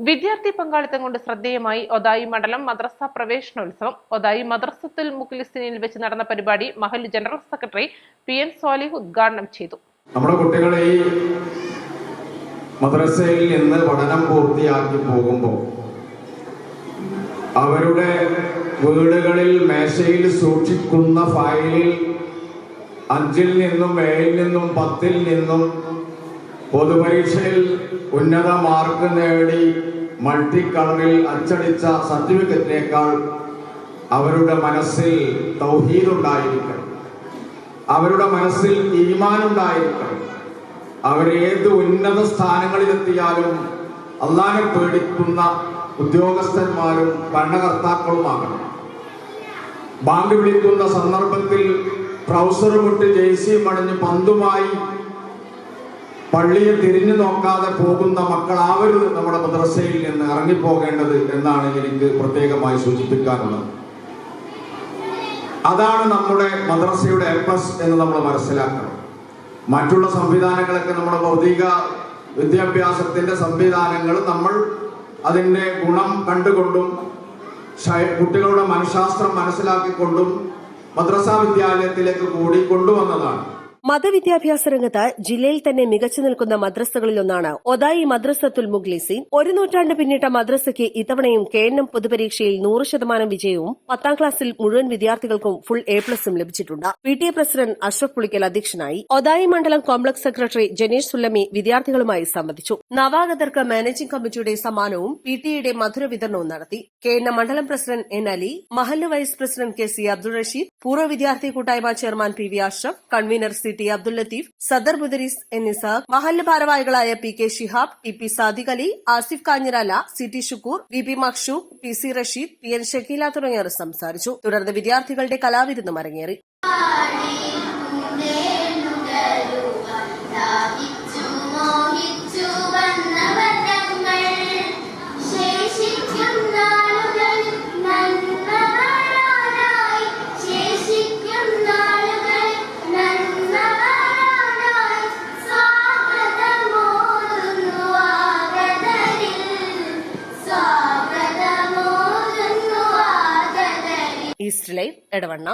വിദ്യാർത്ഥി പങ്കാളിത്തം കൊണ്ട് ശ്രദ്ധേയമായി ഒതായി മണ്ഡലം മദ്രസ പ്രവേശനോത്സവം. ഒതായി മദ്രസത്തുൽ മുഖ്ലിസീനിൽ വെച്ച് നടന്ന പരിപാടി മഹല്ല് ജനറൽ സെക്രട്ടറി PN സ്വാലിഹ് ഉദ്ഘാടനം ചെയ്തു. നമ്മുടെ കുട്ടികളെ ഈ മദ്രസയിൽ നിന്ന് പഠനം പൂർത്തിയാക്കി പോകുമ്പോൾ അവരുടെ വീടുകളിൽ മേശയിൽ സൂക്ഷിക്കുന്ന ഫയലിൽ 5-ൽ നിന്നും 7-ൽ നിന്നും 10-ൽ നിന്നും പൊതുപരീക്ഷയിൽ ഉന്നത മാർക്ക് നേടി മൾട്ടി കളറിൽ അച്ചടിച്ച സർട്ടിഫിക്കറ്റിനേക്കാൾ അവരുടെ മനസ്സിൽ തൗഹീദ് ഉണ്ടായിരിക്കണം, അവരുടെ മനസ്സിൽ ഈമാൻ ഉണ്ടായിരിക്കണം. അവരേത് ഉന്നത സ്ഥാനങ്ങളിലെത്തിയാലും അള്ളാഹനെ പേടിക്കുന്ന ഉദ്യോഗസ്ഥന്മാരും ഭരണകർത്താക്കളുമാകണം. ബാങ്ക് വിളിക്കുന്ന സന്ദർഭത്തിൽ ട്രൗസറുമിട്ട് ജേഴ്സിയും അണിഞ്ഞ് പന്തുമായി പള്ളിയെ തിരിഞ്ഞു നോക്കാതെ പോകുന്ന മക്കളാവരുത് നമ്മുടെ മദ്രസയിൽ നിന്ന് ഇറങ്ങിപ്പോകേണ്ടത് എന്നാണ് എനിക്ക് പ്രത്യേകമായി സൂചിപ്പിക്കാനുള്ളത്. അതാണ് നമ്മുടെ മദ്രസയുടെ A+ എന്ന് നമ്മൾ മനസ്സിലാക്കണം. മറ്റുള്ള സംവിധാനങ്ങളൊക്കെ നമ്മുടെ ഭൗതിക വിദ്യാഭ്യാസത്തിന്റെ സംവിധാനങ്ങൾ നമ്മൾ അതിൻ്റെ ഗുണം കണ്ടുകൊണ്ടും കുട്ടികളുടെ മനഃശാസ്ത്രം മനസ്സിലാക്കിക്കൊണ്ടും മദ്രസ വിദ്യാലയത്തിലേക്ക് കൂടി കൊണ്ടുവന്നതാണ്. മതവിദ്യാഭ്യാസ രംഗത്ത് ജില്ലയിൽ തന്നെ മികച്ചു നിൽക്കുന്ന മദ്രസകളിലൊന്നാണ് ഒതായി മദ്രസത്തുൽ മുഖ്ലിസീൻ. 1 നൂറ്റാണ്ട് പിന്നിട്ട മദ്രസയ്ക്ക് ഇത്തവണയും KNM പൊതുപരീക്ഷയിൽ 100% വിജയവും 10ാം ക്ലാസ്സിൽ മുഴുവൻ വിദ്യാർത്ഥികൾക്കും ഫുൾ A+ഉം ലഭിച്ചിട്ടുണ്ട്. PTA പ്രസിഡന്റ് അഷ്റഫ് പുളിക്കൽ അധ്യക്ഷനായി. ഒതായി മണ്ഡലം കോംപ്ലക്സ് സെക്രട്ടറി ജനീഷ് സുല്ലമി വിദ്യാർത്ഥികളുമായി സംവദിച്ചു. നവാഗതർക്ക് മാനേജിംഗ് കമ്മിറ്റിയുടെ സമ്മാനവും PTAയുടെ മധുര വിതരണവും നടത്തി. KNM മണ്ഡലം പ്രസിഡന്റ് N അലി, മഹല്ല് vice president KC Abdul Rasheed, പൂർവ്വ വിദ്യാർത്ഥി കൂട്ടായ്മ chairman PV Ashraf, convener CT Abdul Latheef, സദർ മുദരീസ് എന്നിസാർ, മഹല്ല് ഭാരവാഹികളായ PK Shihab, TP Sadiq Ali, Asif Kanjirala, CT Shukkur, VP മഖ്ഷൂബ്, PC Rasheed, PN Shakeela തുടങ്ങിയവർ സംസാരിച്ചു. തുടർന്ന് വിദ്യാർത്ഥികളുടെ കലാവിരുന്നും അരങ്ങേറി. East live, Edavanna.